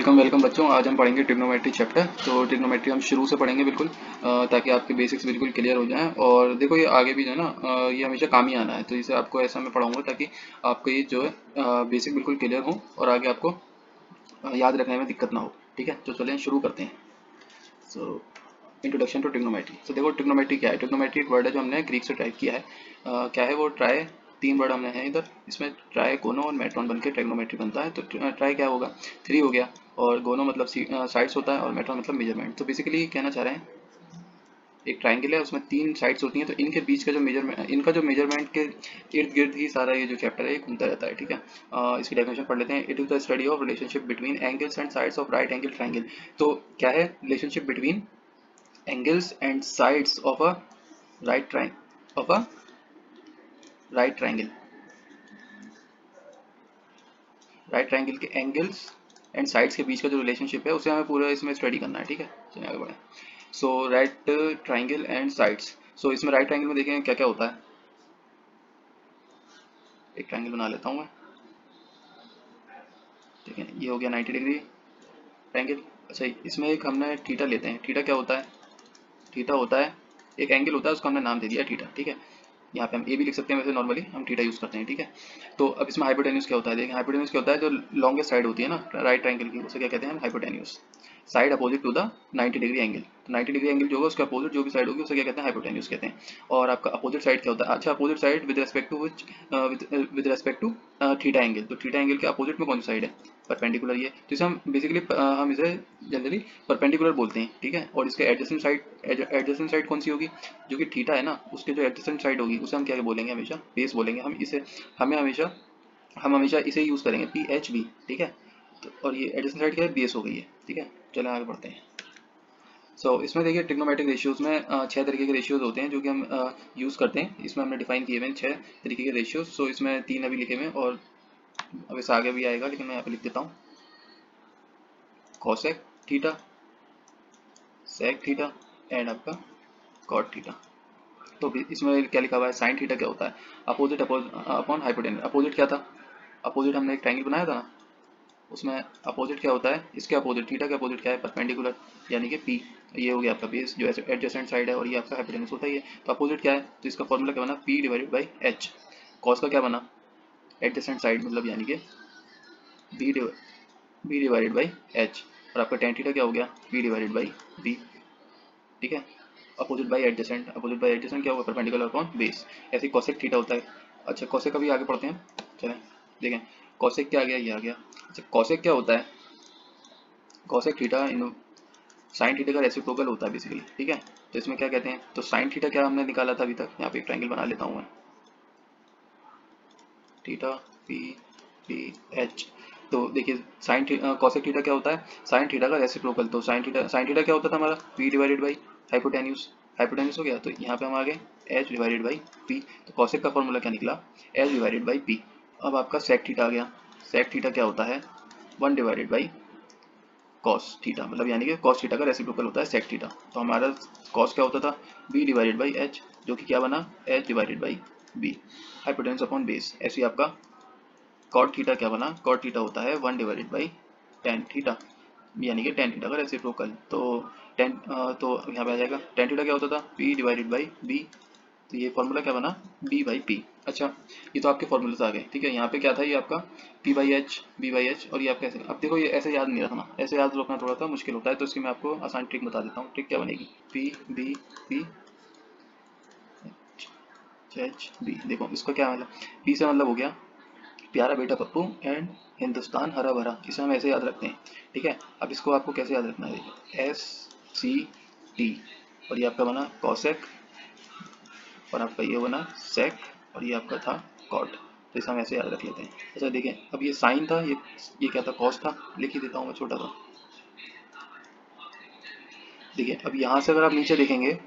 Welcome welcome बच्चों। आज हम पढ़ेंगे ट्रिग्नोमेट्री चैप्टर। तो ट्रिग्नोमेट्री हम शुरू से पढ़ेंगे बिल्कुल, ताकि आपके बेसिक्स बिल्कुल क्लियर हो जाएं। और देखो ये आगे भी जो है ना, ये हमेशा काम ही आना है, तो इसे आपको ऐसा मैं पढ़ाऊंगा ताकि आपको ये जो है बेसिक बिल्कुल क्लियर हो और आगे आपको याद रखने में दिक्कत ना हो। ठीक है, तो चलें शुरू करते हैं। So introduction to trigonometry. तो देखो ट्रिग्नोमेट्री क्या है। ट्रिग्नोमेट्री एक वर्ड है जो हमने ग्रीक से टाइप किया है। क्या है वो? ट्राई। तीन वर्ड हमने हैं इधर, इसमें ट्राई, गोनो और मेट्रॉन बनके ट्रिग्नोमेट्री बनता है। तो ट्राई क्या होगा? थ्री हो गया, और गोनो मतलब साइड्स होता है, और मेट्रॉन मतलब मेजरमेंट। तो बेसिकली कहना चाह रहे हैं एक ट्राइंगल है, उसमें तीन साइड्स होती हैं, तो इनके बीच का जो मेजरमेंट, इनका जो मेजरमेंट के इर्द गिर्द ही सारा ये जो चैप्टर है ये घूमता रहता है। ठीक है, इसकी डेफिनेशन पढ़ लेते हैं। It is the study of relationship between angles and sides of right angle triangle. तो क्या है? Relationship between angles and sides of a right triangle of a right triangle right triangle के एंगल्स एंड साइड्स के बीच का जो relationship है उसे हमें पूरा इसमें स्टडी करना है। ठीक है, चलिए आगे बढ़ें। सो राइट ट्राइंगल एंड साइड्स। सो इसमें राइट ट्राइंगल में देखेंगे क्या क्या होता है। एक ट्राइंगल बना लेता हूँ मैं। ठीक है, ये हो गया 90 डिग्री ट्राइंगल। अच्छा, इसमें एक हमने थीटा लेते हैं। थीटा क्या होता है? थीटा होता है एक एंगल होता है, उसका हमने नाम दे दिया थीटा। ठीक है, यहाँ पे हम ए भी लिख सकते हैं, वैसे नॉर्मली हम थीटा यूज करते हैं। ठीक है, तो अब इसमें हाइपोटेन्यूज क्या होता है? देखिए हाइपोटेन्यूज क्या होता है, जो लॉन्गेस्ट साइड होती है ना राइट ट्रायंगल की, उसे क्या कहते हैं? Hypotenuse. Side opposite to the 90 degree angle. तो 90 डिग्री एंगल जो होगा उसके अपोजिट जो भी साइड होगी उसे क्या कहते हैं? हाइपोटेन्यूज कहते हैं। और आपका अपोजिट साइड क्या होता है? अच्छा, opposite side with respect to which, with respect to theta angle. तो थीटा एंगल के अपोजिट में कौन सी साइड है? परपेंडिकुलर। ये तो इसे हम बेसिकली हम इसे जनरली परपेंडिकुलर बोलते हैं। ठीक है, और इसके एडजेसेंट साइड कौन सी होगी? जो कि थीटा है ना, उसके जो एडजेसेंट साइड होगी उसे हम क्या बोलेंगे? हमेशा बेस बोलेंगे। हम हमेशा इसे यूज करेंगे, पी एच बी। ठीक है, तो और ये एडजेसेंट साइड क्या है? बेस हो गई है। ठीक है, चलें आगे बढ़ते हैं। इसमें देखिए ट्रिग्नोमेट्रिक रेशियोज में छह तरीके के रेशियोज होते हैं जो कि हम यूज़ करते हैं। इसमें हमने डिफाइन किए हुए हैं छह तरीके के रेशियोज। इसमें तीन अभी लिखे हुए हैं, और अब इससे आगे भी आएगा, लेकिन मैं यहाँ पे लिख देता हूँ। Cosec theta, sec theta and आपका कॉट थीटा। तो इसमें क्या लिखा हुआ है? साइन थीटा क्या होता है? Opposite upon hypotenuse. अपोजिट क्या था? अपोजिट हमने एक ट्रायंगल बनाया था ना, उसमें अपोजिट क्या होता है? इसके अपोजिट थीटा के अपोजिट क्या है? परपेंडिकुलर, यानी कि पी। ये हो गया आपका बेस जो एडजेसेंट साइड है, और ये आपका हाइपोटेन्यूज होता ही है। तो अपोजिट क्या है? तो इसका फॉर्मूला क्या बना? P divided by H. Cos का क्या बना? एडजेसेंट साइड मतलब, यानी कि बी डिवाइडेड बाई एच। और आपका टेन थीटा क्या हो गया? P divided by B. ठीक है, opposite by adjacent. Opposite by adjacent क्या होगा? Perpendicular upon base. ऐसे कोसेक थीटा होता है। अच्छा, कोसेक का भी आगे पढ़ते हैं। चलें देखें, कोसेक क्या आ गया? ये आ गया। अच्छा, कोसेक क्या होता है? Cosec theta in sine theta का रेसिप्रोकल होता है बेसिकली। ठीक है, तो इसमें क्या कहते हैं? तो साइन थीटा क्या हमने निकाला था अभी तक? यहाँ पे एक ट्रायंगल बना लेता हूँ मैं, थीटा पी पी एच। तो देखिए साइन कॉसेक थीटा क्या होता है? साइन थीटा का रेसिप्रोकल। तो साइन थीटा क्या होता था हमारा? P divided by hypotenuse. Hypotenuse हो गया, तो यहाँ पे हम आ गए एच डिवाइडेड बाई पी। तो कॉसेक का फॉर्मूला क्या निकला? H divided by P. अब आपका सेक थीटा आ गया। सेक थीटा क्या होता है? One divided by cos theta, मतलब यानी कि कॉस थीटा का रेसिप्रोकल होता है सेक थीटा। तो हमारा कॉस क्या होता था? बी डिवाइडेड बाई एच, जो कि क्या बना? H divided by B, hypotenuse upon base. ऐसे ही आपका कॉट थीटा क्या बना? कॉट थीटा होता है one divided by tan theta, यानी कि टेन थीटा का रेसिप्रोकल। तो तो यहाँ पे आ जाएगा टेन थीटा क्या होता था? P divided by B. तो ये फॉर्मूला क्या बना? B by P. अच्छा, ये तो आपके फॉर्मूलाज आ गए। ठीक है, यहाँ पे क्या था? ये आपका P by H, B by H, और ये आपका ऐसे। अब देखो ये ऐसे याद नहीं रखना, ऐसे याद रखना थोड़ा सा मुश्किल होता है, तो इसकी मैं आपको आसान ट्रिक बता देता हूँ। ट्रिक क्या बनेगी? P B P H B. देखो इसका क्या मतलब? पी से मतलब हो गया प्यारा बेटा पप्पू एंड हिंदुस्तान हरा भरा। इसे हम ऐसे याद रखते हैं। ठीक है, अब इसको आपको कैसे याद रखना है? देखिए एस सी टी, और ये आपका बना कॉसेक, और आपका ये बना सेक, और ये आपका था कॉट। तो इसे हम ऐसे याद रख लेते हैं। अच्छा देखिए, अब ये साइन था, ये क्या था? कॉस था। लिख ही देता हूँ मैं छोटा सा। देखिए अब यहाँ से अगर आप नीचे देखेंगे,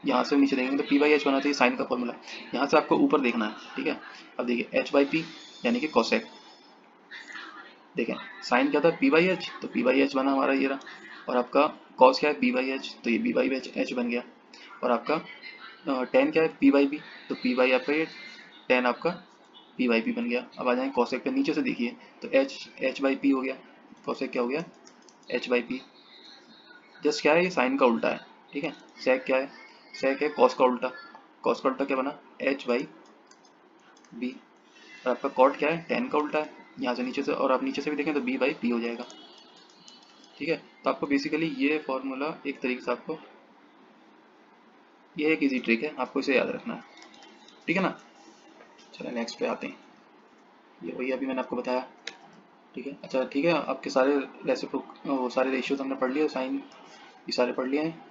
यहाँ से नीचे देखेंगे तो पी बाई एच बना चाहिए साइन का फॉर्मूला। यहाँ से आपको ऊपर देखना है। ठीक है, अब देखिए एच बाई पी यानी कि कॉसेक। देखें साइन क्या था? पी बाई एच, तो पी बाई एच बना हमारा ये रहा। और आपका कॉस क्या है? बी बाई एच, तो ये बी बाई एच बन गया। और आपका टेन क्या है? पी बाई बी, तो पी बाई आपका ये टेन आपका पी बाई पी बन गया। अब आ जाएंगे कॉसेक पे, नीचे से देखिए तो एच बाई पी हो गया। कॉसेक क्या हो गया? H by P. जस्ट क्या है, ये साइन का उल्टा है, ठीक है। सेक क्या है, सेक है कॉस का उल्टा। कॉस का उल्टा क्या बना, एच बाई बी। और आपका कॉट क्या है, टेन का उल्टा है, यहाँ से नीचे से, और आप नीचे से भी देखें तो बी बाई पी हो जाएगा, ठीक है। तो आपको बेसिकली ये फॉर्मूला एक तरीके से आपको, ये एक इजी ट्रिक है, आपको इसे याद रखना है, ठीक है ना। चलो नेक्स्ट पे आते हैं। ये वही अभी मैंने आपको बताया, ठीक है। अच्छा ठीक है, आपके सारे रेसिप्रोक वो सारे रेशियोज हमने पढ़ लिए, साइन ये सारे पढ़ लिए हैं।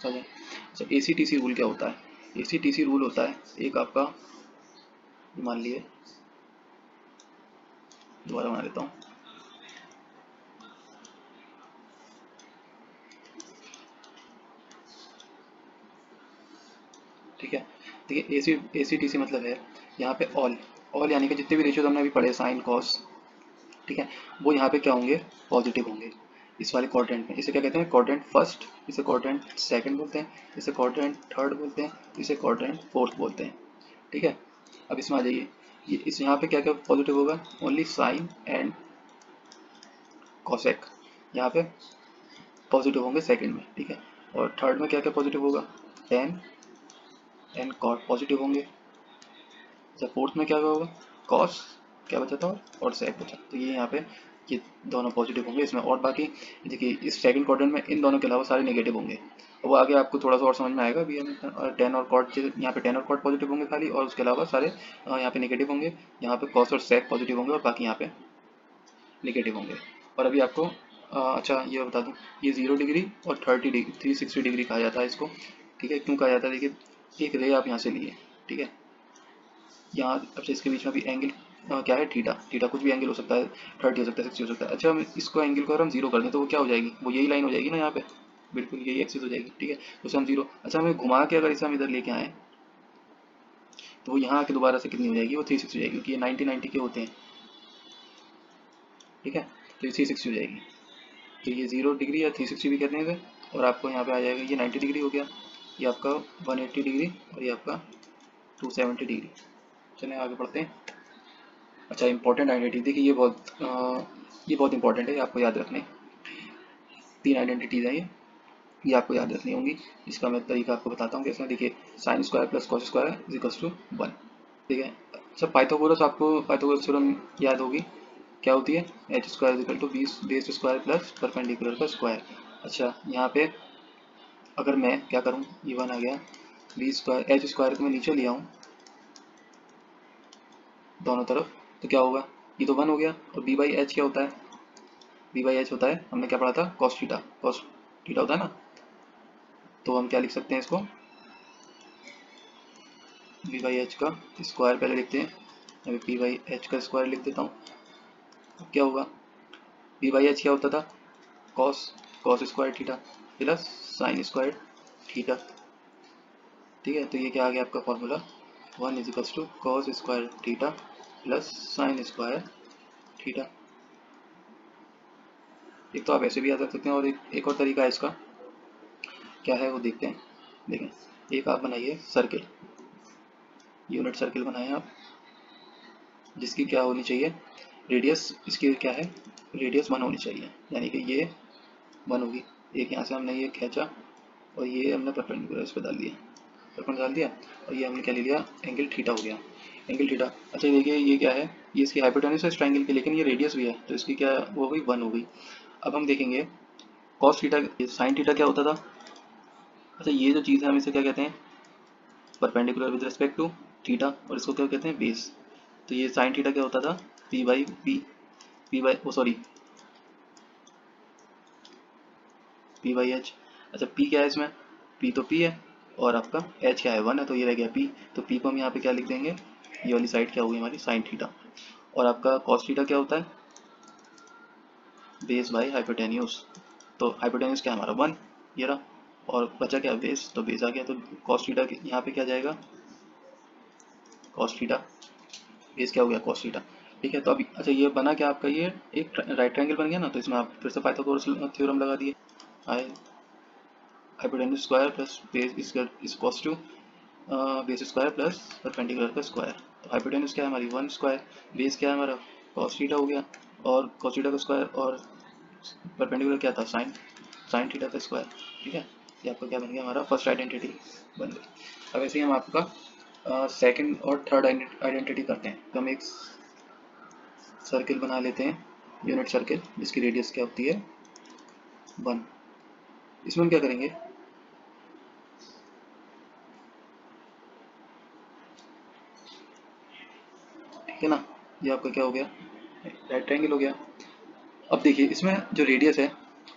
चलिए, अच्छा ए सी टी सी रूल क्या होता है। ए सी टी सी रूल होता है एक आपका, मान लिए, दोबारा बना देता हूँ, ठीक है। देखिए ए सी टी सी मतलब है यहाँ पे ऑल, ऑल यानी कि जितने भी रेशियोज हमने अभी पढ़े, साइन कॉस, ठीक है, वो यहाँ पे क्या होंगे, पॉजिटिव होंगे इस वाले क्वाड्रेंट में। इसे क्या कहते हैं, क्वाड्रेंट फर्स्ट, इसे क्वाड्रेंट सेकंड बोलते हैं, इसे क्वाड्रेंट थर्ड बोलते हैं, इसे क्वाड्रेंट फोर्थ बोलते हैं, ठीक है। अब इसमें आ जाइए, ये इस यहाँ पे क्या क्या पॉजिटिव होगा, ओनली साइन एंड कॉसेक यहाँ पे पॉजिटिव होंगे सेकंड में, ठीक है। और थर्ड में क्या क्या पॉजिटिव होगा, टेन एंड कॉट पॉजिटिव होंगे। अच्छा फोर्थ में क्या होगा, कॉस क्या बचा था, और सेक बचा, तो ये यहाँ पे ये दोनों पॉजिटिव होंगे इसमें। और बाकी देखिए इस सेकंड क्वाड्रेंट में इन दोनों के अलावा सारे नेगेटिव होंगे। वो आगे आपको थोड़ा सा और समझ में आएगा अभी हम, टेन और कॉट, यहाँ पे टेन और कॉट पॉजिटिव होंगे खाली, और उसके अलावा सारे यहाँ पे नेगेटिव होंगे। यहाँ पे कॉस और सेक पॉजिटिव होंगे और बाकी यहाँ पे नेगेटिव होंगे। और अभी आपको अच्छा ये बता दूँ, ये 0 डिग्री और 30 डिग्री 360 डिग्री कहा जाता है इसको, ठीक है। क्यों कहा जाता है, देखिए एक रे आप यहाँ से लिए, ठीक है, यहाँ अच्छा इसके बीच में भी एंगल क्या है, थीटा, थीटा कुछ भी एंगल हो सकता है, 30 हो सकता है, 60 हो सकता है। अच्छा हम इसको एंगल को अगर हम 0 कर दें तो वो क्या हो जाएगी, वो यही लाइन हो जाएगी ना यहाँ पे, बिल्कुल यही एक्सिस हो जाएगी, ठीक है। तो उसे हम 0, अच्छा हमें घुमा के अगर इसे हम इधर लेके आए तो वो यहाँ आके दोबारा से कितनी हो जाएगी, वो 360 हो जाएगी, क्योंकि ये 90 के होते हैं, ठीक है। तो ये 360 हो जाएगी, तो ये 0 डिग्री या 360 भी कहते हैं इसे। और आपको यहाँ पे आ जाएगा ये 90 डिग्री हो गया, ये आपका 180 डिग्री, और ये आपका 270 डिग्री। चलिए आगे बढ़ते हैं। अच्छा इंपॉर्टेंट आइडेंटिटी, देखिए ये बहुत इंपॉर्टेंट है, ये आपको याद रखने, 3 आइडेंटिटीज हैं ये आपको याद रखनी होंगी। इसका मैं तरीका आपको बताता हूँ कैसे। देखिए sine square plus cos square is equals to 1, ठीक है। अच्छा पाइथागोरस, आपको पाइथागोरस थ्योरम याद होगी, क्या होती है, H square equal to base square plus perpendicular का स्क्वायर। अच्छा यहाँ पे अगर मैं क्या करूँ, ये 1 आ गया, बी स्क्वायर एच स्क्वायर को मैं नीचे ले आऊँ दोनों तरफ, तो क्या होगा, ये तो 1 हो गया। और बी बाई एच क्या होता है, बी बाई एच होता है, हमने क्या पढ़ा था, कॉस थीटा, कॉस थीटा होता है ना। तो हम क्या लिख सकते हैं इसको, बी बाई एच का स्क्वायर पहले लिखते हैं, अभी बी बाई एच का स्क्वायर लिख देता हूँ। अब क्या होगा, बी बाई एच क्या होता था, cos cos square theta plus sine square theta, ठीक है। तो ये क्या आ गया आपका formula, 1 is equals to cos square theta plus sine square theta. एक तो आप ऐसे भी याद रख सकते हैं, और एक और तरीका है इसका, क्या है वो देखते हैं। देखें, एक आप बनाइए सर्किल, यूनिट सर्किल बनाए आप, जिसकी क्या होनी चाहिए, रेडियस इसकी क्या है, रेडियस 1 होनी चाहिए, यानी कि ये 1 होगी। एक यहाँ से हमने ये खींचा और ये हमने परपेंडिकुलर इस पर डाल दिया, परपेंडिकुलर डाल दिया, और ये हमने क्या ले लिया, एंगल थीटा हो गया, एंगल थीटा। अच्छा देखिए ये क्या है, ये इसकी हाइपोटेन्यूज है इस ट्रायंगल की, लेकिन ये रेडियस भी है, तो इसकी क्या वो हुई, 1 हो गई। अब हम देखेंगे कॉस थीटा, साइन थीटा क्या होता था। अच्छा ये जो चीज़ है हम इसे क्या कहते हैं, perpendicular with respect to theta, और इसको क्या कहते हैं, बेस। तो ये साइन थीटा क्या होता था, P by P, P by O sorry P by H. अच्छा पी क्या है इसमें, पी तो पी है, और आपका एच क्या है, 1 है, तो ये रह गया पी। तो पी को हम यहाँ पे क्या लिख देंगे, ये वाली साइड क्या होगी हमारी, साइन थीटा। और आपका कॉस थीटा क्या होता है, बेस बाई हाइपोटेन्यूज। तो हाइपोटेन्यूज क्या है हमारा, 1, ये रहा, और बचा क्या बेस, तो बेस आ गया, तो कॉस थीटा यहाँ पे क्या जाएगा, कॉस थीटा, बेस क्या हो गया, कॉस थीटा, ठीक है। तो अभी अच्छा ये बना क्या आपका, ये एक राइट ट्रायंगल बन गया ना, तो इसमें आप फिर से पाइथागोरस थ्योरम लगा दिए, I hypotenuse square plus base is cos to base square plus perpendicular का स्क्वायर। तो हाइपोटेन्यूज क्या है हमारी, 1 स्क्वायर, बेस क्या है हमारा, कॉस थीटा हो गया, और कॉस थीटा का स्क्वायर, और परपेंडिकुलर क्या था, साइन थीटा का स्क्वायर। ठीक है, ये आपका क्या बन गया, हमारा फर्स्ट आइडेंटिटी बन गई। अब ऐसे ही हम आपका सेकंड और थर्ड आइडेंटिटी करते हैं। तो हम एक सर्किल बना लेते हैं, यूनिट सर्किल, जिसकी रेडियस क्या होती है 1। इसमें हम क्या करेंगे, ठीक है ना, ये आपका क्या हो गया, राइट ट्रायंगल हो गया। अब देखिए इसमें जो रेडियस है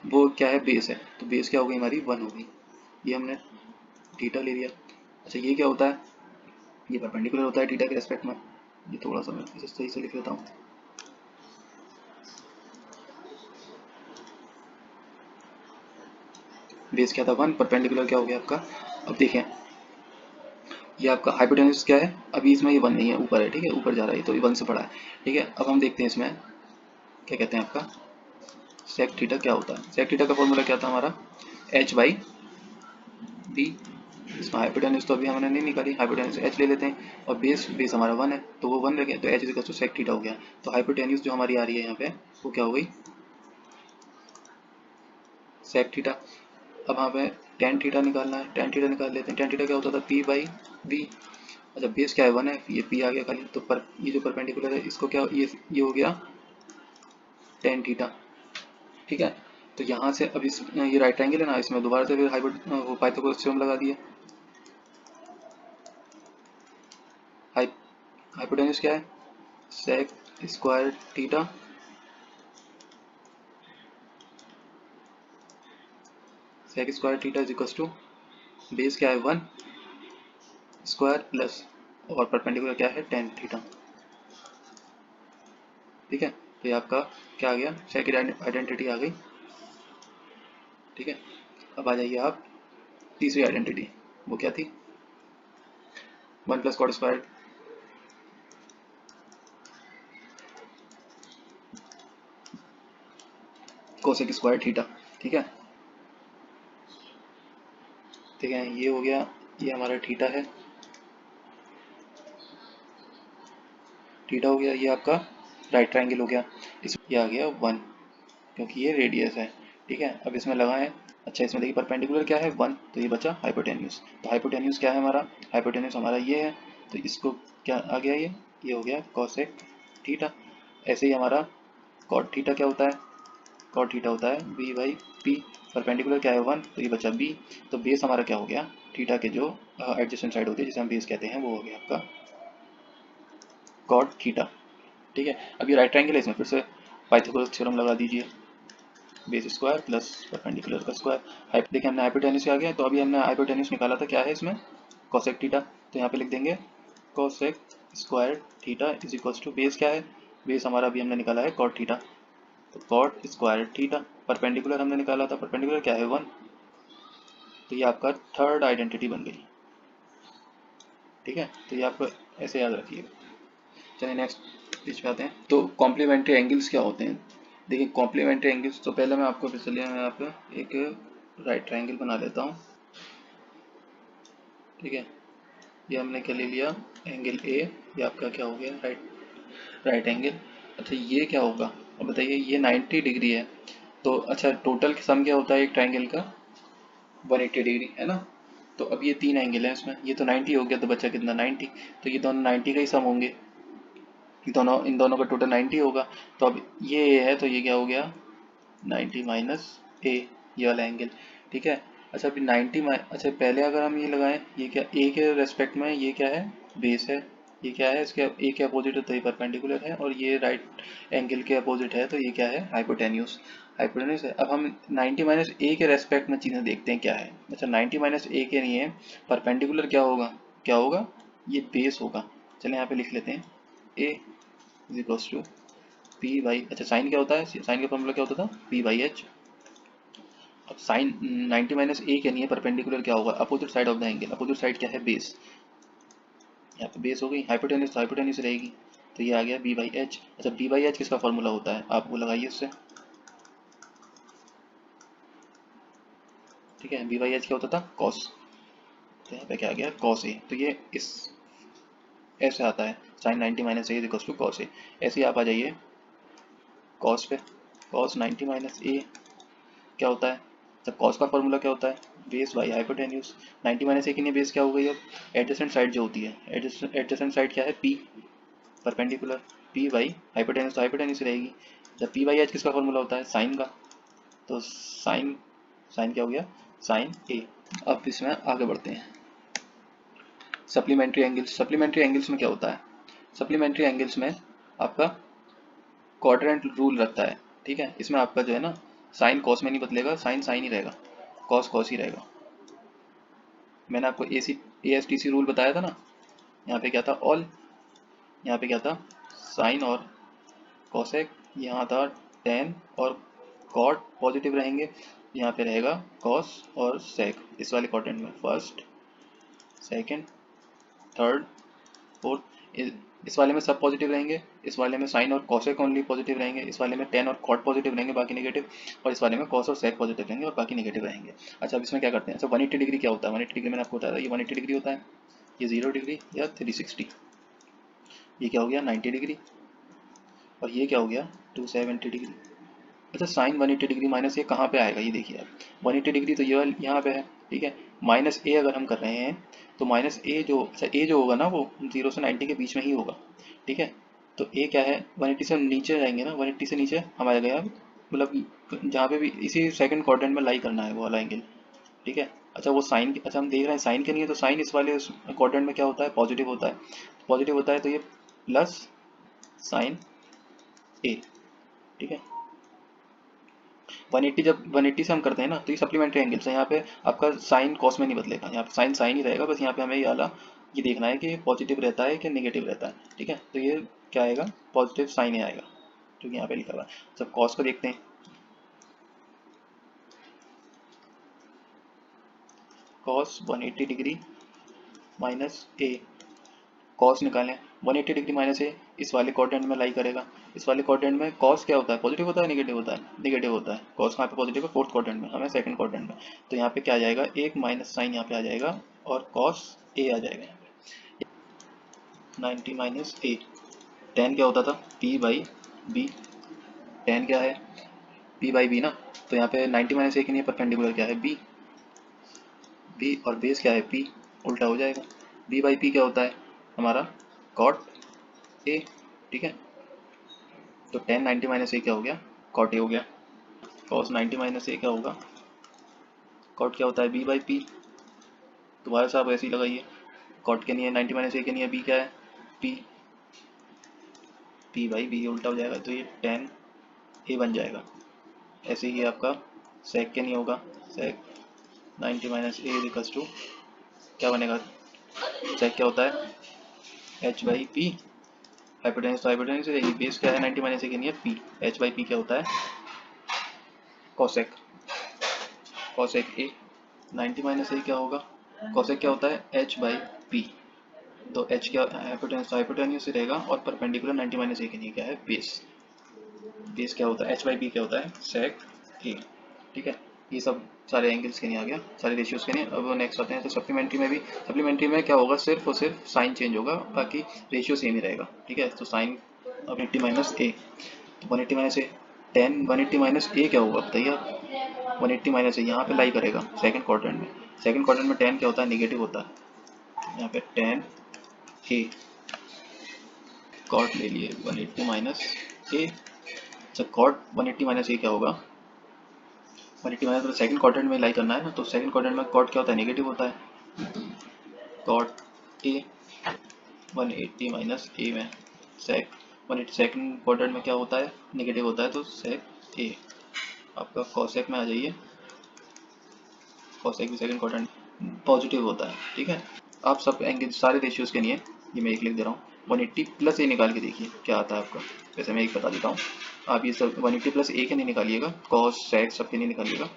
वो क्या है, बेस है, तो बेस क्या हो गई हमारी 1 हो गई, ये हमने थीटा ले लिया। अच्छा ये क्या होता है, ये परपेंडिकुलर होता है थीटा के रेस्पेक्ट में। ये थोड़ा सा मैं इसे सही से लिख लेता हूँ। बेस क्या था 1, परपेंडिकुलर क्या हो गया आपका। अब देखें ये आपका हाइपोटेन्यूज क्या है, अभी इसमें ये 1 नहीं है, ऊपर है, ठीक है, ऊपर जा रहा है, तो ये 1 से बड़ा है। ठीक है, अब हम देखते हैं इसमें क्या कहते हैं आपका सेक थीटा क्या होता है। सेक थीटा का फॉर्मूला क्या था हमारा, एच बाई बी। इसमें हाइपोटेन्यूज तो अभी हमने नहीं निकाली, हाइपोटेन्यूज एच ले लेते हैं, और बेस बेस हमारा 1 है, तो वो 1 रह गया, तो H equal to sec theta हो गया। तो हाइपोटेन्यूज जो हमारी आ रही है यहाँ पे वो क्या हो गई, सेक थीटा। अब यहाँ पे टेन थीटा निकालना है, टेन थीटा निकाल लेते हैं। टेन थीटा क्या होता था, पी बाई बी। अच्छा बेस क्या है 1 है, ये पी आ गया खाली, तो ये जो परपेंडिकुलर है इसको क्या, ये हो गया टेन थीटा। ठीक है, तो यहाँ से अब इस ये राइट एंगल है ना, इसमें दोबारा से फिर वो पाइथागोरस थ्योरम लगा दिया। हाइपोटेन्यूज क्या है, sec square theta, sec square theta is equal to base क्या है 1 स्क्वायर प्लस, और परपेंडिकुलर क्या है टेन थीटा। ठीक है, तो ये आपका क्या आ गया, सेकंड आइडेंटिटी आ गई। ठीक है, अब आ जाइए आप तीसरी आइडेंटिटी, वो क्या थी, 1 plus cot square cosec square theta. ठीक है, ठीक है, ये हो गया, ये हमारा थीटा है, थीटा हो गया, ये आपका राइट ट्रायंगल हो गया। इस ये आ गया 1, क्योंकि ये रेडियस है। ठीक है, अब इसमें लगाएं। अच्छा इसमें देखिए परपेंडिकुलर क्या है 1, तो ये बचा हाइपोटेन्यूज। तो हाइपोटेन्यूज क्या है हमारा, हाइपोटेन्यूज हमारा ये है, तो इसको क्या आ गया, ये हो गया कोसेक थीटा। ऐसे ही हमारा कॉट थीटा क्या होता है, कॉट थीटा होता है बी बाई पी। परपेंडिकुलर क्या है 1, तो ये बचा बी। तो बेस हमारा क्या हो गया, थीटा के जो एडजेसेंट साइड होती है जिसे हम बेस कहते हैं, वो हो गया आपका कॉट थीटा। ठीक है, अब ये राइट ट्रायंगल है, इसमें फिर से पाइथागोरस थ्योरम लगा दीजिए, बेस स्क्वायर प्लस परपेंडिकुलर का स्क्वायर। देखिए हमने हाइपोटेन्यूज आ गया, तो अभी हमने हाइपोटेन्यूज निकाला था, क्या है इसमें कोसेक थीटा, तो यहाँ पे लिख देंगे cosec square theta is equals to base क्या है, बेस हमारा अभी हमने निकाला है कॉट थीटा, तो कॉट स्क्वायर थीटा। परपेंडिकुलर हमने निकाला था, परपेंडिकुलर क्या है 1, तो ये आपका थर्ड आइडेंटिटी बन गई। ठीक है, तो ये आपको ऐसे याद रखिएगा। चलिए नेक्स्ट पेज पे आते हैं। तो कॉम्प्लीमेंट्री एंगल्स क्या होते हैं, देखिए कॉम्प्लीमेंट्री एंगल्स, तो पहले मैं आपको फिर चलिए मैं यहाँ पे एक राइट ट्रायंगल बना लेता हूँ। ठीक है, ये हमने क्या ले लिया, एंगल ए, ये आपका क्या हो गया राइट एंगल। अच्छा ये क्या होगा, अब बताइए, ये 90 डिग्री है, तो अच्छा टोटल सम क्या होता है एक ट्रायंगल का, 180 डिग्री है ना। तो अब ये तीन एंगल है इसमें, ये तो 90 हो गया, तो बचा कितना 90, तो ये दोनों 90 का ही सम होंगे, दोनों इन दोनों का टोटल 90 होगा। तो अब ये है, तो ये क्या हो गया 90 माइनस ए, ये वाला एंगल। ठीक है, अच्छा अभी 90 अच्छा पहले अगर हम ये लगाएं, ये क्या ए के रेस्पेक्ट में, ये क्या है बेस है, ये क्या है इसके ए के अपोजिट है, तो ये परपेंडिकुलर है, और ये राइट एंगल के अपोजिट है, तो ये क्या है हाइपोटेन्यूज, हाइपोटेन्यूज है। अब हम 90 माइनस ए के रेस्पेक्ट में चीज़ें देखते हैं क्या है। अच्छा 90 माइनस ए के लिए परपेंडिकुलर क्या होगा, क्या होगा, ये बेस होगा। चलिए यहाँ पे लिख लेते हैं A is equals to P by, अच्छा साइन क्या होता है, साइन का फॉर्मूला क्या होता था पी बाई एच। अब साइन 90 माइनस ए के लिए परपेंडिकुलर क्या होगा, opposite side of the angle, opposite side क्या है बेस, यहाँ पे बेस हो गई, हाइपोटेन्यूज तो हाइपोटेन्यूज रहेगी, तो ये आ गया बी बाई एच। अच्छा बी बाई एच किसका फॉर्मूला होता है, आप वो लगाइए उससे। ठीक है, बी बाई एच क्या होता था कॉस, तो यहाँ पे क्या आ गया कॉस ए, तो ये इस ऐसे आता है sine 90 minus A is equal to cos A. ऐसे ही आप आ जाइए कॉस पे, कॉस 90 माइनस ए क्या होता है, जब कॉस का फॉर्मूला क्या होता है, बेस बाई हाइपोटेन्यूज। 90 माइनस ए की नहीं बेस क्या हो गई अब, एडजेसेंट साइड जो होती है, एडजेसेंट साइड क्या है, P perpendicular, P by hypotenuse, तो हाइपोटेन्यूज रहेगी। जब पी बाई एच किसका फॉर्मूला होता है, साइन का, तो साइन, साइन क्या हो गया, साइन ए। अब इसमें आगे बढ़ते हैं, सप्लीमेंट्री एंगल्स। सप्लीमेंट्री एंगल्स में क्या होता है, सप्लीमेंट्री एंगल्स में आपका क्वाड्रेंट रूल रखता है, ठीक है। इसमें आपका जो है ना, साइन कॉस में नहीं बदलेगा, साइन साइन ही रहेगा, कॉस कॉस ही रहेगा। मैंने आपको ASTC रूल बताया था ना, यहाँ पे क्या था ऑल, यहाँ पे क्या था साइन और कॉसेक, यहाँ था टेन और कॉट पॉजिटिव रहेंगे, यहाँ पे रहेगा कॉस और सेक, इस वाले क्वाड्रेंट में फर्स्ट सेकंड थर्ड फोर्थ, इस वाले में सब पॉजिटिव रहेंगे, इस वाले में साइन और कॉसेक ओनली पॉजिटिव रहेंगे, इस वाले में टेन और कॉट पॉजिटिव रहेंगे बाकी नेगेटिव, और इस वाले में कॉस और सेक पॉजिटिव रहेंगे और बाकी नेगेटिव रहेंगे। अच्छा अब इसमें क्या करते हैं, अच्छा 180 डिग्री क्या होता है, 180 डिग्री मैंने आपको बताया था, ये 180 डिग्री होता है, ये 0 डिग्री या 360, ये क्या हो गया 90 डिग्री, और ये क्या हो गया 270 डिग्री। अच्छा साइन 180 डिग्री माइनस ए कहाँ पे आएगा, ये देखिए आप, 180 डिग्री तो ये यहाँ पे है, ठीक है, माइनस ए अगर हम कर रहे हैं तो माइनस ए जो, अच्छा ए जो होगा ना वो 0 से 90 के बीच में ही होगा, ठीक है। तो ए क्या है 180 से हम नीचे जाएंगे ना, 180 से नीचे हम आ गया, मतलब जहाँ पे भी इसी सेकंड क्वाड्रेंट में लाई करना है वो वाला एंगल, ठीक है। अच्छा वो साइन, अच्छा हम देख रहे हैं साइन के नहीं है, तो साइन इस वाले क्वाड्रेंट में क्या होता है, पॉजिटिव होता है, पॉजिटिव होता है तो ये प्लस साइन ए, ठीक है। 180 जब 180 से हम करते हैं ना तो ये सप्लीमेंट्री एंगल्स है, यहाँ पे आपका साइन कॉस में नहीं बदलेगा, यहाँ पे साइन साइन ही रहेगा, बस यहाँ पे हमें ये वाला ये देखना है कि पॉजिटिव रहता है कि नेगेटिव रहता है, ठीक है। तो ये क्या आएगा, पॉजिटिव साइन ही आएगा जो कि यहाँ पे लिखा हुआ है। जब कॉस को देखते हैं, कॉस 180 डिग्री माइनस ए, कॉस निकालें, 180 डिग्री माइनस ए इस वाले क्वाड्रेंट में लाई करेगा, इस वाले क्वाड्रेंट में कॉस क्या होता है, पॉजिटिव होता है नेगेटिव होता है, नेगेटिव होता है, कॉस कहाँ पे पॉजिटिव है, फोर्थ क्वाड्रेंट में, हमें सेकंड क्वाड्रेंट में, तो यहाँ पे क्या आ जाएगा, एक माइनस साइन यहाँ पे आ जाएगा और कॉस ए आ जाएगा यहाँ पे 90 माइनस ए। टेन क्या होता था, पी बाई बी, टेन क्या है पी बाई बी ना, तो यहाँ पे 90 माइनस ए के लिए परपेंडिकुलर क्या है बी, बी और बेस क्या है पी, उल्टा हो जाएगा, बी बाई पी क्या होता है हमारा कॉट ए, ठीक है। तो टेन 90 माइनस ए क्या हो गया, कॉट ए हो गया, कॉस 90 माइनस ए क्या होगा, कॉट क्या होता है बी बाई पी, दोबारा से आप ऐसे ही लगाइए, कॉट के नहीं है 90 माइनस ए के नहीं है, बी क्या है पी, पी बाई बी उल्टा हो जाएगा, तो ये टेन ए बन जाएगा। ऐसे ही आपका सेक के नहीं होगा, सेक 90 माइनस ए इक्वल्स टू क्या बनेगा, सेक क्या होता है एच बाई पी, हाइपोटेन्यूज तो हाइपोटेन्यूज रहेगी, बेस क्या है 90 माइनस ए के नहीं है पी, एच बाई पी क्या होता है कॉसेक, कॉसेक ए 90 माइनस ए क्या होगा, कॉसेक क्या होता है एच बाई पी, तो एच क्या हाइपोटेन्यूज, हाइपोटेन्यूज से रहेगा और परपेंडिकुलर 90 माइनस ए के लिए क्या है बेस, बेस क्या होता है एच बाई पी क्या होता है सेक ए, ठीक है। ये सब सारे एंगल्स के नहीं आ गया, सारे रेशियोज के नहीं। अब नेक्स्ट आते हैं तो सप्लीमेंट्री में भी, सप्लीमेंट्री में क्या होगा सिर्फ और सिर्फ साइन चेंज होगा, बाकी रेशियो सेम ही रहेगा, ठीक है। तो साइन 180 माइनस ए, तो 180 माइनस ए, टेन 180 माइनस ए क्या होगा बताइए आप, 180 माइनस ए यहाँ पे लाई करेगा सेकंड क्वाड्रेंट में, सेकंड क्वाड्रेंट में टेन क्या होता है नेगेटिव होता है, यहाँ पे टेन ए कॉट ले लिए 180 माइनस ए, अच्छा कॉट 180 माइनस ए क्या होगा, 180 माइनस तो सेकंड क्वाड्रेंट में लाई करना है ना, तो सेकंड क्वाड्रेंट में कॉट क्या होता है नेगेटिव होता है, कॉट ए 180 माइनस ए में सेक 180 सेकंड क्वाड्रेंट में क्या होता है नेगेटिव होता है, तो सेक ए आपका कॉसेक में आ जाइए, कॉसेक भी सेकंड क्वाड्रेंट पॉजिटिव होता है, ठीक है। आप सब एंगल सारे रेशियोज के लिए ये मैं एक लिख दे रहा हूँ, 180 प्लस ए निकाल के देखिए क्या आता है आपका, वैसे मैं एक बता देता हूँ, आप ये सब 180 प्लस ए के नहीं निकालिएगा, कॉस सेक सब के नहीं निकालिएगा,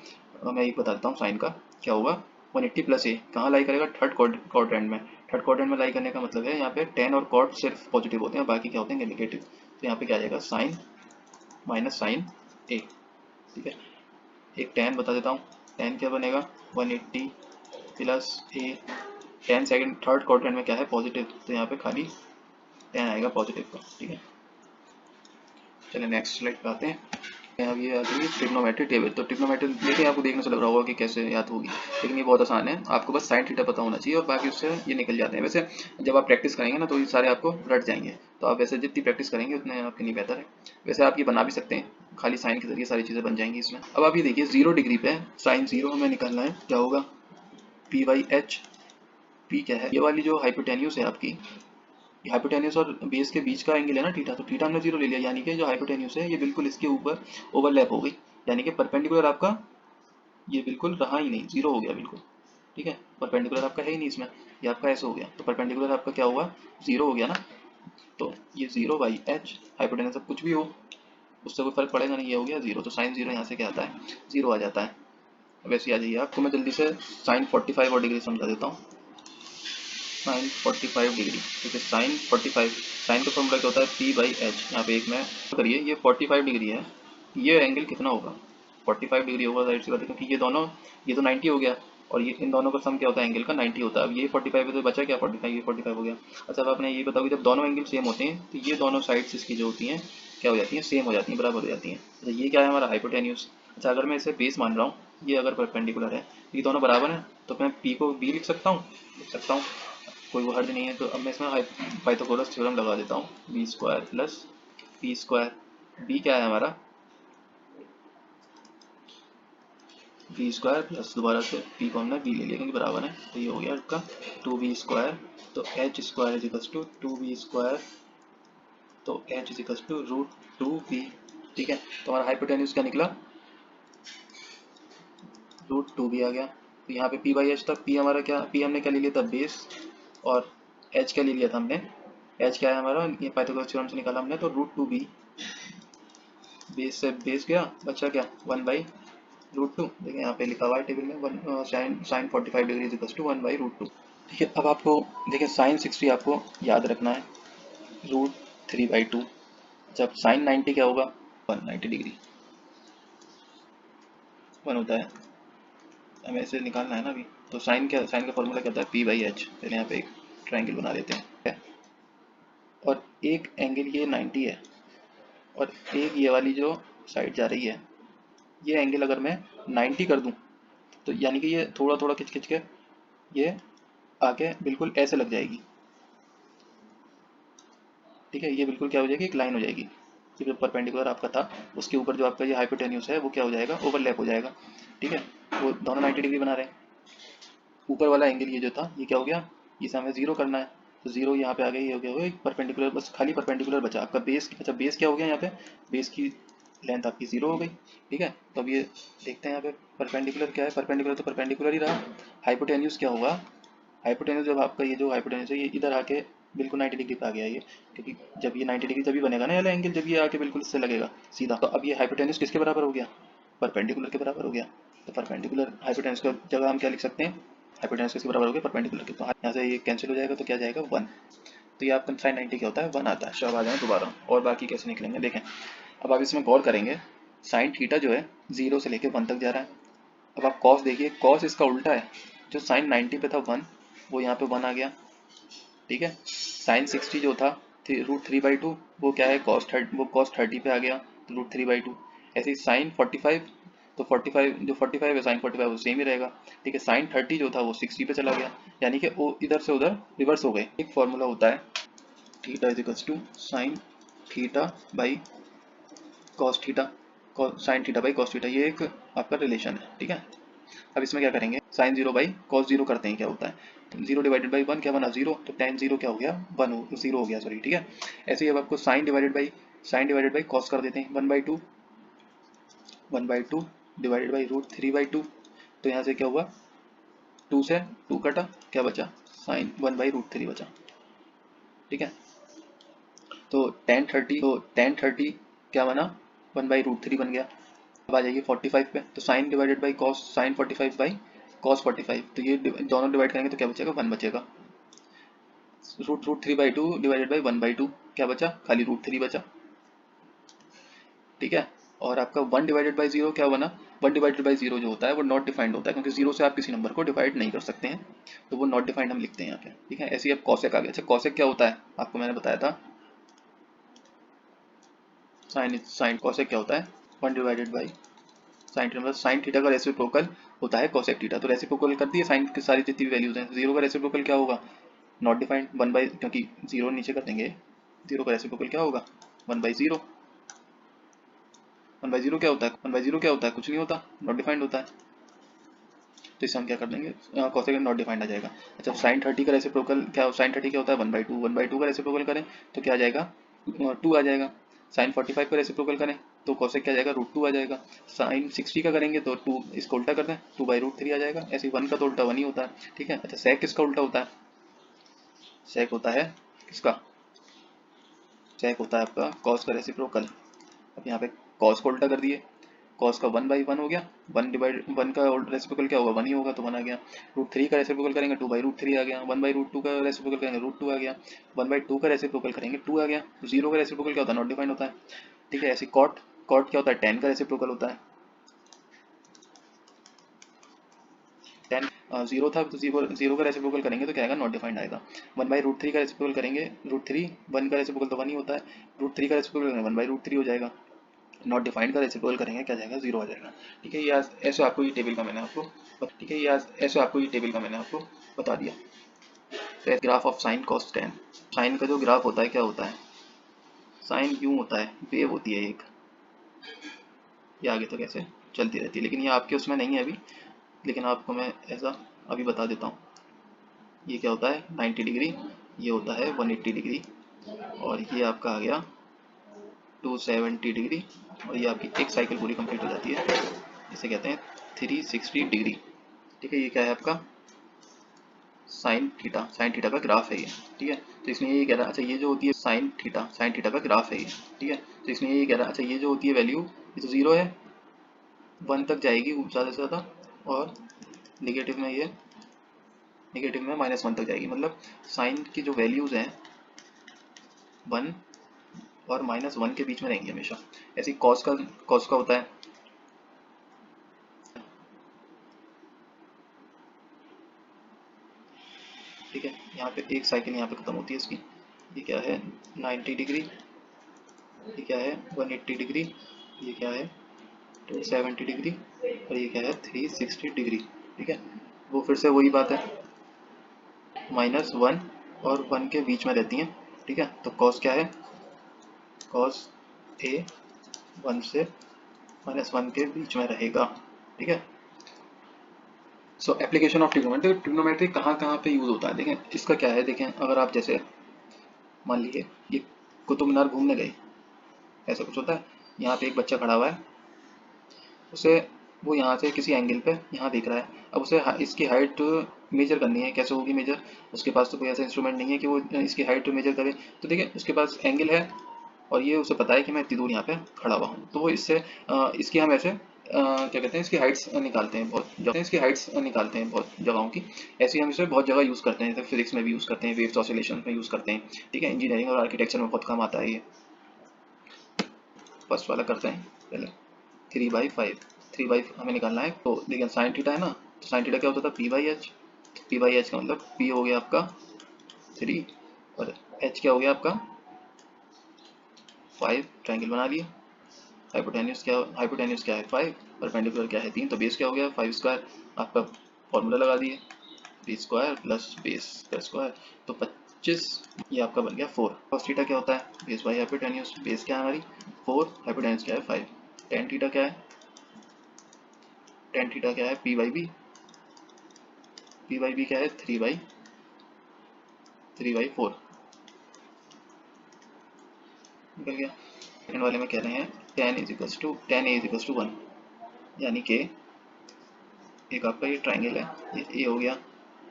मैं एक बता देता हूँ साइन का क्या होगा, 180 प्लस ए कहाँ लाई करेगा थर्ड क्वाड्रेंट में, थर्ड क्वाड्रेंट में लाई करने का मतलब है यहाँ पे टेन और कॉट सिर्फ पॉजिटिव होते हैं, बाकी क्या होते हैं नेगेटिव, तो यहाँ पे क्या आ जाएगा साइन माइनस साइन ए, ठीक है। एक टेन बता देता हूँ, टेन क्या बनेगा 180 प्लस ए, टेन सेकंड थर्ड क्वाड्रेंट में क्या है पॉजिटिव, तो यहाँ पे खाली टेन आएगा पॉजिटिव का, ठीक है। चलिए नेक्स्ट स्लाइड पे आते हैं। अब ये आ गई ट्रिग्नोमेट्री टेबल। तो ट्रिग्नोमेट्री देखिए आपको देखने से लग रहा होगा कि कैसे याद होगी, लेकिन ये बहुत आसान है, आपको बस साइन थीटा पता होना चाहिए और बाकी उससे ये निकल जाते हैं। वैसे जब आप प्रैक्टिस करेंगे ना तो ये सारे आपको रट जाएंगे, तो आप वैसे जितनी प्रैक्टिस करेंगे उतने आपके लिए बेहतर है। वैसे आप ये बना भी सकते हैं, खाली साइन के जरिए सारी चीज़ें बन जाएंगी इसमें। अब आप ये देखिए 0 डिग्री पे साइन 0 हमें निकालना है, क्या होगा पी बाई एच। पी क्या है, ये वाली जो हाइपोटेन्यूस है आपकी, हाइपोटेन्यूस और बेस के बीच का एंगल है ना थीटा, तो थीटा हमने 0 ले लिया, यानी कि जो हाइपोटेन्यूस है ये बिल्कुल इसके ऊपर ओवरलैप हो गई, यानी कि परपेंडिकुलर आपका ये बिल्कुल रहा ही नहीं, 0 हो गया बिल्कुल। ठीक है, परपेंडिकुलर आपका है ही नहीं इसमें, ये आपका ऐसे हो गया, तो परपेंडिकुलर आपका क्या हुआ 0 हो गया ना। तो ये 0 बाई एच, हाइपोटेन्यूस अब कुछ भी हो उससे कोई फर्क पड़ेगा नहीं, ये हो गया 0, तो साइन 0 यहाँ से क्या आता है 0 आ जाता है। अब ऐसे आ जाइए, आपको मैं जल्दी से साइन 45 और डिग्री समझा देता हूँ। साइन 45 डिग्री, ठीक है, साइन 45, साइन का फॉर्मूला क्या होता है पी बाई एच। यहाँ पे एक मैं करिए, ये 45 डिग्री है, ये एंगल कितना होगा 45 डिग्री होगा, जाहिर सी बात है, क्योंकि ये दोनों, ये तो 90 हो गया और ये इन दोनों का सम क्या होता है एंगल का 90 होता है। अब ये 45 है तो बचा क्या 45, ये 45 हो गया। अच्छा अब आपने ये बताओ कि जब दोनों एंगल सेम होते हैं तो ये दोनों साइड्स इसकी जो होती हैं क्या हो जाती हैं, सेम हो जाती हैं, बराबर हो जाती हैं। अच्छा ये क्या है हमारा हाइपोटेन्यूस। अच्छा अगर मैं इसे बेस मान रहा हूँ, ये अगर परपेंडिकुलर है, ये दोनों बराबर हैं, तो मैं पी को बी लिख सकता हूँ, लिख सकता हूँ, कोई वो हर्ज नहीं है। तो अब मैं इसमें पाइथागोरस थ्योरम लगा देता हूँ, B square plus P square, B क्या है हमारा बी स्क्वायर प्लस दोबारा से पी को हमने बी ले लिया क्योंकि बराबर है, तो ये हो गया आपका 2b स्क्वायर। तो H square is equals to 2b square, तो H is equals to root 2b। ठीक है, तो हमारा हाइपोटेन्यूस क्या निकला रूट 2b आ गया। तो यहाँ पे p बाई एच था, p हमारा क्या, p हमने क्या ले लिया था बेस, और h क्या ले लिया था हमने, h क्या है हमारा, ये पाइथागोरस थ्योरम से निकाला हमने, तो रूट 2b, बेस से बेस गया बचा क्या 1 बाई रूट 2। देखिए यहाँ पे लिखा हुआ है टेबल में one sine 45 degree is equals to 1 by root 2। ठीक है, अब आपको देखिए साइन 60 आपको याद रखना है रूट 3 बाई 2, जब साइन 90 क्या होगा 190 डिग्री 1 होता है, हमें इसे निकालना है ना अभी। तो साइन क्या, साइन का फॉर्मूला क्या होता है पी बाई एच। पहले यहाँ पे एक ट्रायंगल बना देते हैं, और एक एंगल ये 90 है और एक ये वाली जो साइड जा रही है, ये एंगल अगर मैं 90 कर दूं तो यानी कि ये थोड़ा थोड़ा खिंच खिंच के ये आके बिल्कुल ऐसे लग जाएगी। ठीक है, ये बिल्कुल क्या हो जाएगी एक लाइन हो जाएगी, कि जो परपेंडिकुलर आपका था उसके ऊपर जो आपका ये हाइपोटेन्यूस है वो क्या हो जाएगा ओवरलैप हो जाएगा। ठीक है, वो दोनों 90 डिग्री बना रहे हैं। ऊपर वाला एंगल ये जो था ये क्या हो गया, इसे हमें जीरो करना है, तो जीरो यहाँ पे आ गया, ये हो गया वो एक परपेंडिकुलर, बस खाली परपेंडिकुलर बचा आपका बेस। अच्छा बेस क्या हो गया यहाँ पे, बेस की लेंथ आपकी जीरो हो गई। ठीक है, तो अब ये देखते हैं यहाँ पे परपेंडिकुलर क्या है, परपेंडिकुलर तो परपेंडिकुलर ही रहा। हाइपोटेन्यूस क्या होगा, हाइपोटेन्यूस जब आपका ये जो हाइपोटेन्यूस है ये इधर आके बिल्कुल 90 डिग्री पे आ गया ये, क्योंकि जब ये 90 डिग्री तभी बनेगा ना वाला एंगल जब ये आके बिल्कुल इससे लगेगा सीधा। तो अब ये हाइपोटेन्यूस किसके बराबर हो गया, परपेंडिकुलर के बराबर हो गया। तो परपेंडिकुलर हाइपोटेन्यूस का जगह हम क्या लिख सकते हैं, हाइपोटेन्यूस किसके बराबर हो गया परपेंडिकुलर के, तो यहाँ से ये कैंसिल हो जाएगा, तो क्या जाएगा 1। तो ये आपका साइन 90 क्या होता है 1 आता है। अब आ जाए दोबारा और बाकी कैसे निकलेंगे देखें। अब आप इसमें गौर करेंगे, साइन थीटा जो है 0 से लेके 1 तक जा रहा है। अब आप कॉस देखिए, कॉस इसका उल्टा है, जो साइन 90 पे था 1 वो यहाँ पे 1 आ गया। ठीक है, साइन 60 जो था रूट 3/2 वो क्या है कॉस 30, वो कॉस 30 पे आ गया, तो रूट 3/2। ऐसे ही साइन 45, तो 45 जो 45 है साइन 45 वो सेम ही रहेगा। ठीक है, साइन 30 जो था वो 60 पे चला गया, यानी कि वो इधर से उधर रिवर्स हो गए। एक फॉर्मूला होता है theta is equals to sine theta by cos theta, sine theta by cos theta, ये एक आपका रिलेशन है। ठीक है, अब इसमें क्या करेंगे, साइन 0 बाई कॉस 0 करते हैं, क्या होता है, तो 0 डिवाइडेड बाई 1 क्या बना 0, तो tan 0 क्या हो गया 1 0 हो गया सॉरी। ठीक है, ऐसे ही अब आपको साइन डिवाइडेड बाई कॉस कर देते हैं 1/2 डिवाइडेड बाई रूट 3/2। तो यहाँ से क्या हुआ 2 से 2 कटा, क्या बचा साइन 1/√3 बचा। ठीक है, तो tan 30 क्या बना 1/√3 बन गया। अब आ जाइए 45 पे, तो sine divided by cos, sine 45 by cos 45, तो ये दोनों डिवाइड करेंगे तो क्या बचेगा 1 बचेगा। रूट 3/2 डिवाइडेड बाई 1/2 क्या बचा, खाली रूट 3 बचा। ठीक है, और आपका 1 डिवाइडेड बाई 0 क्या बना, 1 डिवाइडेड बाई 0 जो होता है वो नॉट डिफाइंड होता है, क्योंकि 0 से आप किसी नंबर को डिवाइड नहीं कर सकते हैं, तो वो नॉट डिफाइंड हम लिखते हैं यहाँ पे। ठीक है, ऐसे ही अब कॉसेक आ गया। अच्छा कॉसेक क्या होता है, आपको मैंने बताया था साइन कॉसेक क्या होता है, 1 डिवाइडेड बाई साइन थीटा, मतलब साइन थीटा का रेसिप्रोकल होता है कोसेक थीटा। तो रेसिप्रोकल कर दिए साइन की सारी जितनी भी वैल्यूज हैं। जीरो का रेसिप्रोकल क्या होगा, नॉट डिफाइंड, 1 बाई, क्योंकि जीरो नीचे कर देंगे, जीरो का रेसिप्रोकल क्या होगा 1 बाई जीरो। 1 बाई जीरो क्या होता है, 1 बाई जीरो क्या होता है, कुछ नहीं होता, नॉट डिफाइंड होता है। तो इससे हम क्या कर देंगे, कोसेक नॉट डिफाइंड आ जाएगा। अच्छा साइन 30 का रेसिप्रोकल क्या, साइन 30 क्या होता है 1/2, 1/2 का रेसिप्रोकल करें तो क्या आ जाएगा 2 आ जाएगा। साइन 45 का रेसिप्रोकल करें तो कोसेक क्या आ जाएगा √2 आ जाएगा। साइन 60 का करेंगे तो 2 इसको उल्टा कर दें 2/√3 आ जाएगा। ऐसे 1 का तो उल्टा 1 ही होता है, ठीक है। अच्छा सेक किसका उल्टा होता है, सेक होता है किसका, सेक होता है आपका कॉस का रेसिप्रोकल। अब यहाँ पे कॉस को उल्टा कर दिए, कॉस का 1/1 हो गया, 1 डिवाइड 1 का रेसिप्रोकल क्या होगा 1 ही होगा तो 1 आ गया। √3 का रेसिप्रोकल करेंगे 2/√3 आ गया, 1/√2 का रेसिप्रोकल करेंगे √2 आ गया, 1/2 का रेसिप्रोकल करेंगे 2 आ गया। जीरो का रेसिप्रोकल क्या होता है नॉट डिफाइंड होता है, ठीक है। ऐसे कॉट, कॉट क्या होता है 10 का रेसिप्रोकल होता है, 10 जीरो था तो जीरो का रेसिप्रोकल करेंगे तो क्या आएगा नॉट डिफाइंड आएगा। 1/√3 का रेसिप्रोकल करेंगे √3, 1 का रेसिप्रोकल तो 1 ही होता है, √3 का रेसिप्रोकल करेंगे 1/√3 हो जाएगा। नॉट डिफाइंड का रेसिप्रोकल करेंगे क्या जाएगा 0 आ जाएगा, ठीक है। ये ऐसे आपको ये टेबल का मैंने आपको, ठीक है, ये ऐसे आपको ये टेबल का मैंने आपको बता दिया। तो graph of sine cos tan, sine का जो ग्राफ होता है क्या होता है, साइन यूं होता है, वेव होती है एक, ये आगे तक ऐसे चलती रहती है, लेकिन ये आपके उसमें नहीं है अभी, लेकिन आपको मैं ऐसा अभी बता देता हूँ। ये क्या होता है 90 डिग्री, ये होता है 180 डिग्री, और ये आपका आ गया 270 डिग्री, और ये आपकी एक साइकिल पूरी कंप्लीट हो जाती है, इसे कहते हैं 360 डिग्री, ठीक है। ये क्या है आपका साइन थीटा, साइन थीटा का ग्राफ है ये, ठीक है। तो इसमें ये कह रहा है, अच्छा ये जो होती है साइन थीटा, साइन थीटा का ग्राफ है ये, ठीक है। तो इसमें ये कह रहा है, अच्छा ये जो होती है वैल्यू ये तो 0 है, 1 तक जाएगी ज़्यादा से ज़्यादा, और निगेटिव में ये, निगेटिव में -1 तक जाएगी, मतलब साइन की जो वैल्यूज़ हैं 1 और -1 के बीच में रहेंगी हमेशा। ऐसे कॉस का, कॉस का होता है, ठीक है। यहाँ पे एक साइकिल यहाँ पे ख़त्म होती है इसकी, ये क्या है 90 डिग्री, ये क्या है 180 डिग्री, ये क्या है 270 डिग्री, और ये क्या है 360 डिग्री, ठीक है। वो फिर से वही बात है, -1 और 1 के बीच में रहती हैं, ठीक है। तो कॉस क्या है, कॉस ए 1 से -1 के बीच में रहेगा, ठीक है। सो एप्लीकेशन ऑफ ट्रिग्नोमेट्री, ट्रिग्नोमेट्री कहाँ कहाँ पे यूज़ होता है देखें। इसका क्या है देखें, अगर आप जैसे मान लीजिए ये कुतुब मीनार घूमने गए, ऐसा कुछ होता है, यहाँ पे एक बच्चा खड़ा हुआ है, उसे वो यहाँ से किसी एंगल पे यहाँ देख रहा है, अब उसे इसकी हाइट मेजर करनी है, कैसे होगी मेजर, उसके पास तो कोई ऐसा इंस्ट्रूमेंट नहीं है कि वो इसकी हाइट मेजर करे। तो देखिए उसके पास एंगल है, और ये उसे पता है कि मैं इतनी दूर यहाँ पे खड़ा हुआ हूँ, तो वो इससे इसकी हम ऐसे क्या कहते हैं इसकी हाइट्स निकालते हैं बहुत जगह, इसकी हाइट्स निकालते हैं बहुत जगहों की। ऐसे ही हम इसे बहुत जगह यूज़ करते हैं, जैसे फिजिक्स में भी यूज़ करते हैं, वेव्स ऑसिलेशन में यूज़ करते हैं, ठीक है। इंजीनियरिंग और आर्किटेक्चर में बहुत काम आता है ये। फर्स्ट वाला करते हैं पहले, 3/5, 3/5 हमें निकालना है। तो देखिए साइन थीटा है ना, तो साइन थीटा क्या होता था p/h, p/h का मतलब p हो गया आपका 3, और h क्या हो गया आपका 5, ट्राइंगल बना लिए। हाइपोटेन्यूज क्या है 5, परपेंडिकुलर क्या है 3, तो बेस क्या हो गया 5 स्क्वायर, आपका फॉर्मूला लगा दिए बी स्क्वायर प्लस बेस का स्क्वायर, तो 25, ये आपका बन गया 4। cos थीटा क्या होता है बेस बाई हाइपोटेन्यूज, बेस क्या है हमारी 4, हाइपोटेन्यूज क्या है 5। टेन थीटा क्या है, टेन थीटा क्या है p/b, p/b क्या है 3/4 निकल गया। सेकंड वाले में कह रहे हैं tan a इज 1, यानी कि एक आपका ये ट्राइंगल है, ये ए हो गया,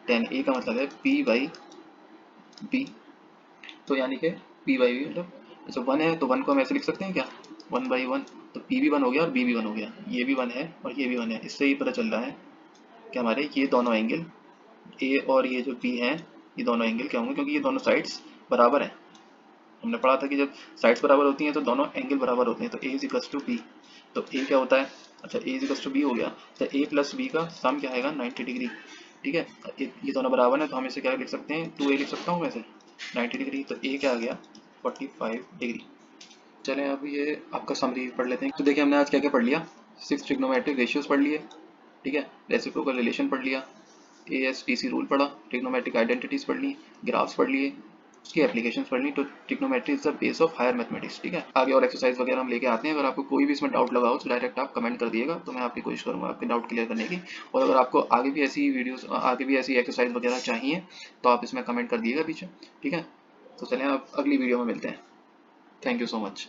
tan a का मतलब है p/b, तो यानी कि p/b मतलब जैसे 1 है तो 1 को हम ऐसे लिख सकते हैं क्या 1/1, तो p भी 1 हो गया और b भी 1 हो गया, ये भी 1 है और ये भी 1 है। इससे ही पता चल रहा है कि हमारे ये दोनों एंगल a और ये जो b हैं, ये दोनों एंगल क्या होंगे, क्योंकि ये दोनों साइड्स बराबर हैं। हमने पढ़ा था कि जब साइड्स बराबर होती हैं तो दोनों एंगल बराबर होते हैं, तो a = b, तो a क्या होता है, अच्छा a = b हो गया, तो a प्लस b का सम क्या आएगा 90 डिग्री, ठीक है। ये दोनों बराबर है तो हम इसे क्या लिख सकते हैं 2a लिख सकता हूँ वैसे 90 डिग्री, तो a क्या आ गया 45 डिग्री, चलें अब ये आपका समरी पढ़ लेते हैं। तो देखिए हमने आज क्या क्या पढ़ लिया, 6 ट्रिग्नोमेट्रिक रेशियोज पढ़ लिए, ठीक है, रेसिप्रोकल रिलेशन पढ़ लिया, ASTC रूल पढ़ा, ट्रिग्नोमेट्रिक आइडेंटिटीज पढ़ ली, ग्राफ्स पढ़ लिए, उसकी एप्लीकेशंस पढ़ ली। तो trigonometry is the base of higher mathematics, ठीक है। आगे और एक्सरसाइज वगैरह हम लेके आते हैं। अगर आपको कोई भी इसमें डाउट लगा हो तो डायरेक्ट आप कमेंट कर दिएगा, तो मैं आपकी कोशिश करूंगा आपके डाउट क्लियर करने की। और अगर आपको आगे भी ऐसी वीडियोस, आगे भी ऐसी एक्सरसाइज वगैरह चाहिए तो आप इसमें कमेंट कर दिएगा पीछे, ठीक है। तो चलें अब अगली वीडियो में मिलते हैं। Thank you so much.